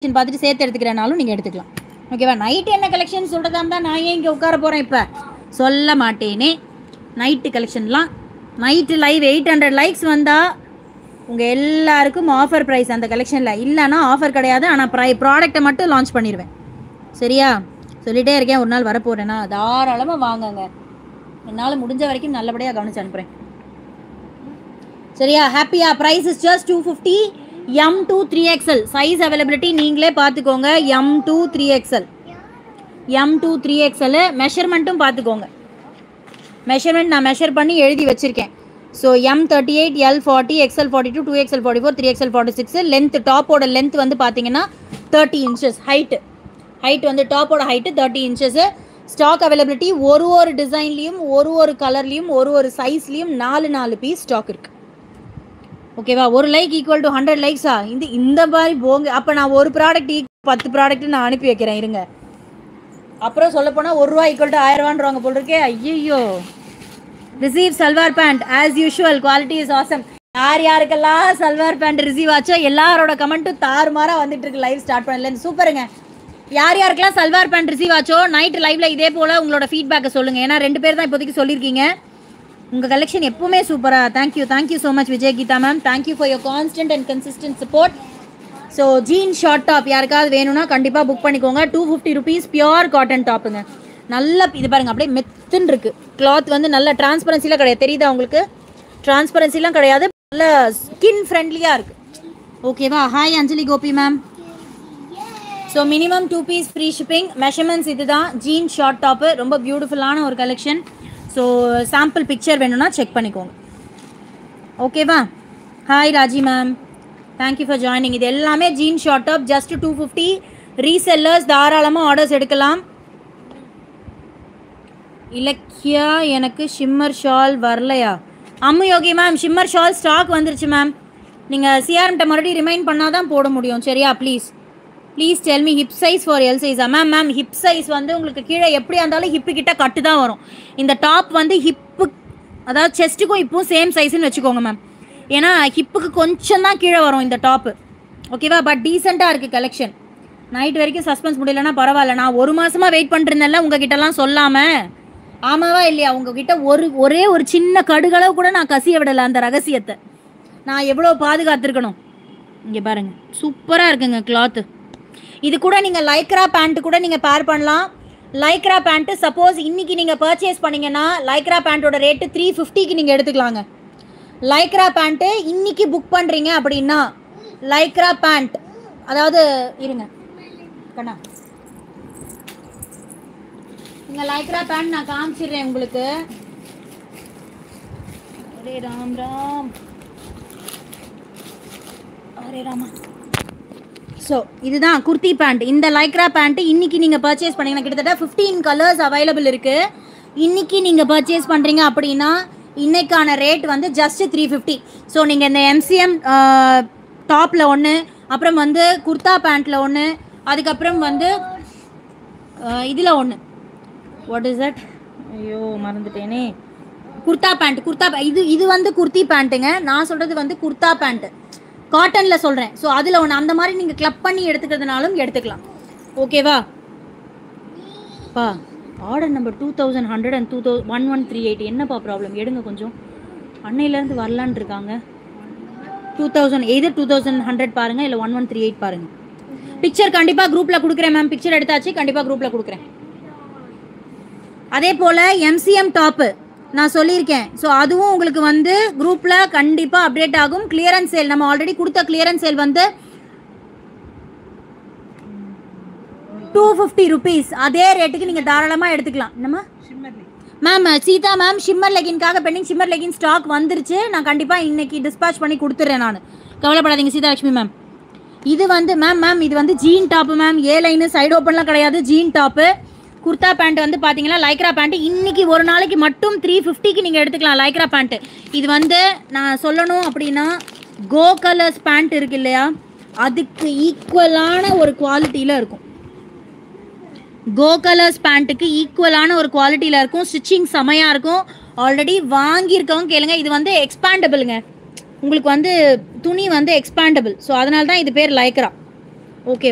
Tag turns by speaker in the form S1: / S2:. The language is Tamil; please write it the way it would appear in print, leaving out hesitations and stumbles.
S1: பார்த்துட்டு சேர்த்து எடுத்துக்கிறனாலும் நீங்கள் எடுத்துக்கலாம். ஓகேவா? நைட்டு என்ன கலெக்ஷன் சொல்கிறதா இருந்தால் நான் ஏன் இங்கே உட்கார போகிறேன், இப்போ சொல்ல மாட்டேனே. நைட்டு கலெக்ஷன்லாம் நைட்டு லைவ் 800 லைக்ஸ் வந்தால் உங்கள் எல்லாருக்கும் ஆஃபர் ப்ரைஸ் அந்த கலெக்ஷனில். இல்லைன்னா ஆஃபர் கிடையாது, ஆனால் ப்ராடக்ட்டை மட்டும் லான்ச் பண்ணிடுவேன். சரியா? சொல்லிகிட்டே இருக்கேன், ஒரு நாள் வரப்போகிறேன்னா தாராளமாக வாங்குங்க. என்னால் முடிஞ்ச வரைக்கும் நல்லபடியாக கவனிச்சு அனுப்புகிறேன். சரியா? ஹாப்பியா? Price is just 250. M2 3XL size availability நீங்களே பார்த்துக்கோங்க. M2 3XL M2 3XL மெஷர்மெண்ட்டும் பார்த்துக்கோங்க. மெஷர்மெண்ட் நான் மெஷர் பண்ணி எழுதி வச்சுருக்கேன். So M38 L40 XL42 2XL44 3XL46 length. டாப்போட length வந்து பார்த்தீங்கன்னா 30 இன்ச்சஸ். ஹைட் வந்து டாப்போட ஹைட்டு 30 இன்ச்சஸ். ஸ்டாக் அவைலபிலிட்டி ஒரு டிசைன்லேயும் ஒரு கலர்லேயும் ஒரு சைஸ்லேயும் 4 பீஸ் ஸ்டாக் இருக்குது. ஓகேவா? ஒரு லைக் ஈக்குவல் டு 100 லைக்ஸா? இந்த மாதிரி போங்க. அப்போ நான் ஒரு ப்ராடக்ட் 10 ப்ராடக்ட் நான் அனுப்பி வைக்கிறேன், இருங்க. அப்புறம் சொல்லப்போனால் ₹1 ஈக்குவல் டு 1000 போல் இருக்கே. ஐயோ. Receive salwar pant as usual, quality is awesome. யாருக்கெல்லாம் சல்வார் பேண்ட் ரிசீவ் ஆச்சோ எல்லாரோட கமெண்ட்டும் தாறுமாறாக வந்துட்டு இருக்கு. லைவ் ஸ்டார்ட் பண்ணலேருந்து சூப்பருங்க. யாருக்கெல்லாம் சல்வார் பேண்ட் ரிசீவ் ஆச்சோ நைட்டு லைவில் இதே போல் உங்களோட ஃபீட்பேக்கை சொல்லுங்கள். ஏன்னா 2 பேர் தான் இப்போதைக்கு சொல்லியிருக்கீங்க. உங்கள் கலெக்ஷன் எப்பவுமே சூப்பராக. Thank you so much Vijay Geeta ma'am. Thank you for your constant and consistent support. So jean short top யாருக்காவது வேணும்னா கண்டிப்பாக புக் பண்ணிக்கோங்க. ₹250 பியோர் காட்டன் டாப்புங்க. நல்ல இது பாருங்கள், அப்படியே மெத்துன்னு இருக்குது. கிளாத் வந்து நல்ல டிரான்ஸ்பரன்சிலாம் கிடையாது, தெரியுதா உங்களுக்கு? டிரான்ஸ்பரன்சிலாம் கிடையாது, நல்ல ஸ்கின் ஃப்ரெண்ட்லியாக இருக்குது. ஓகேவா? Hi Anjali Gopi ma'am. So minimum 2 piece free shipping. Measurements இது தான். ஜீன் ஷார்ட் டாப்பு ரொம்ப பியூட்டிஃபுல்லான ஒரு கலெக்ஷன். ஸோ சாம்பிள் பிக்சர் வேணும்னா செக் பண்ணிக்கோங்க. ஓகேவா? Hi Raji ma'am, thank you for joining. இது எல்லாமே jean short top, just 250. Resellers தாராளமாக ஆர்டர்ஸ் எடுக்கலாம். இலக்கியா, எனக்கு ஷிம்மர் ஷால் வரலையா? Ammu Yogi ma'am, shimmer shawl stock வந்துருச்சு மேம். நீங்கள் சிஆர்எம்கிட்ட மறுபடியும் ரிமைண்ட் பண்ணால் தான் போட முடியும். சரியா? Please tell me hip size for L சைஸா? மேம் ஹிப் சைஸ் வந்து உங்களுக்கு கீழே எப்படியா இருந்தாலும் ஹிப்பு கிட்ட கட்டு தான் வரும். இந்த டாப் வந்து ஹிப்பு, அதாவது செஸ்ட்டுக்கும் ஹிப்பும் சேம் சைஸ்ன்னு வச்சுக்கோங்க மேம். ஏன்னா ஹிப்புக்கு கொஞ்சம் தான் கீழே வரும் இந்த டாப்பு. ஓகேவா? பட் டீசெண்டாக இருக்குது கலெக்ஷன். நைட் வரைக்கும் சஸ்பென்ஸ் முடியலன்னா பரவாயில்ல. நான் 1 மாதமாக வெயிட் பண்ணிருந்தேன்ல உங்ககிட்டலாம் சொல்லாமல். ஆமாவா இல்லையா? உங்ககிட்ட ஒரே ஒரு சின்ன கடுகளவு கூட நான் கசிய விடலை. அந்த ரகசியத்தை நான் எவ்வளோ பாதுகாத்துருக்கணும். இங்கே பாருங்கள், சூப்பராக இருக்குங்க கிளாத்து. இது கூட நீங்கள் லைக்ரா பேண்ட்டு கூட நீங்கள் பேர் பண்ணலாம். லைக்ரா பேண்ட்டு சப்போஸ் இன்றைக்கி நீங்கள் பர்ச்சேஸ் பண்ணிங்கன்னா லைக்ரா பேண்ட்டோட ரேட்டு 350க்கு நீங்கள் எடுத்துக்கலாங்க. லைக்ரா பேண்ட்டு இன்றைக்கி புக் பண்ணுறீங்க அப்படின்னா லைக்ரா பேண்ட், அதாவது இருங்க கண்ணா, நீங்கள் லைக்ரா பேண்ட் நான் காமிச்சிடுறேன் உங்களுக்கு. Array Ram array Rama. So இதுதான் குர்த்தி பேண்ட். இந்த லைக்ரா பேண்ட்டு இன்றைக்கி நீங்கள் பர்ச்சேஸ் பண்ணிங்கன்னா கிட்டத்தட்ட 15 கலர்ஸ் அவைலபிள் இருக்குது. இன்றைக்கி நீங்கள் பர்ச்சேஸ் பண்ணுறீங்க அப்படின்னா இன்றைக்கான ரேட் வந்து ஜஸ்ட் 350. ஸோ நீங்கள் இந்த MCM டாப்பில் ஒன்று, அப்புறம் வந்து குர்த்தா பேண்ட்டில் ஒன்று, அதுக்கப்புறம் வந்து இதில் ஒன்று, வாட் இஸ் தட்? ஐயோ மறந்துட்டேனே. குர்த்தா பேண்ட் இது வந்து குர்த்தி பேண்ட்டுங்க. நான் சொல்கிறது வந்து குர்த்தா பேண்ட்டு காட்டனில் சொல்கிறேன். ஸோ அதில் ஒன்று அந்த மாதிரி நீங்கள் கிளப் பண்ணி எடுத்துக்கிறதுனாலும் எடுத்துக்கலாம். ஓகேவா? பா ஆர்டர் நம்பர் 2100 and 1138. என்னப்பா ப்ராப்ளம்? எடுங்க கொஞ்சம். அன்னையிலேருந்து வரலான் இருக்காங்க. 2000 எது 2100 பாருங்கள், இல்லை 1138 பாருங்கள். பிக்சர் கண்டிப்பாக குரூப்பில் கொடுக்குறேன் மேம். பிக்சர் எடுத்தாச்சு, கண்டிப்பாக குரூப்பில் கொடுக்குறேன். அதே போல் MCM டாப்பு நான் சொல்லியிருக்கேன். ஸோ அதுவும் உங்களுக்கு வந்து குரூப்பில் கண்டிப்பாக அப்டேட் ஆகும். கிளியரன்ஸ் சேல், நம்ம ஆல்ரெடி கொடுத்த கிளியரன்ஸ் சேல் வந்து ₹250. அதே ரேட்டுக்கு நீங்கள் தாராளமாக எடுத்துக்கலாம். என்னம்மா மேம்? சீதா மேம், ஷிம்மர் லெகின்காக பெண்டிங். ஷிம்மர் லெகின் ஸ்டாக் வந்துருச்சு. நான் கண்டிப்பாக இன்றைக்கி டிஸ்பேச் பண்ணி கொடுத்துட்றேன். நான் கவலைப்படாதீங்க சீதாலட்சுமி மேம். இது வந்து மேம் இது வந்து ஜீன் டாப்பு மேம். ஏ லைனு சைடு ஓப்பன்லாம் கிடையாது, ஜீன் டாப்பு. குர்த்தா பேண்ட் வந்து பார்த்தீங்கன்னா லைக்ரா பேண்ட்டு இன்றைக்கி ஒரு நாளைக்கு மட்டும் 350க்கு நீங்கள் எடுத்துக்கலாம் லைக்ரா பேண்ட்டு. இது வந்து நான் சொல்லணும் அப்படின்னா கோ கலர்ஸ் பேண்ட் இருக்கு இல்லையா, அதுக்கு ஈக்குவலான ஒரு குவாலிட்டியில் இருக்கும். கோ கலர்ஸ் பேண்ட்டுக்கு ஈக்குவலான ஒரு குவாலிட்டியில் இருக்கும். ஸ்டிச்சிங் செமையாக இருக்கும். ஆல்ரெடி வாங்கியிருக்கவங்க கேளுங்க. இது வந்து எக்ஸ்பேண்டபிளுங்க. உங்களுக்கு வந்து துணி வந்து எக்ஸ்பேண்டபிள். ஸோ அதனால தான் இது பேர் லைக்ரா. ஓகே.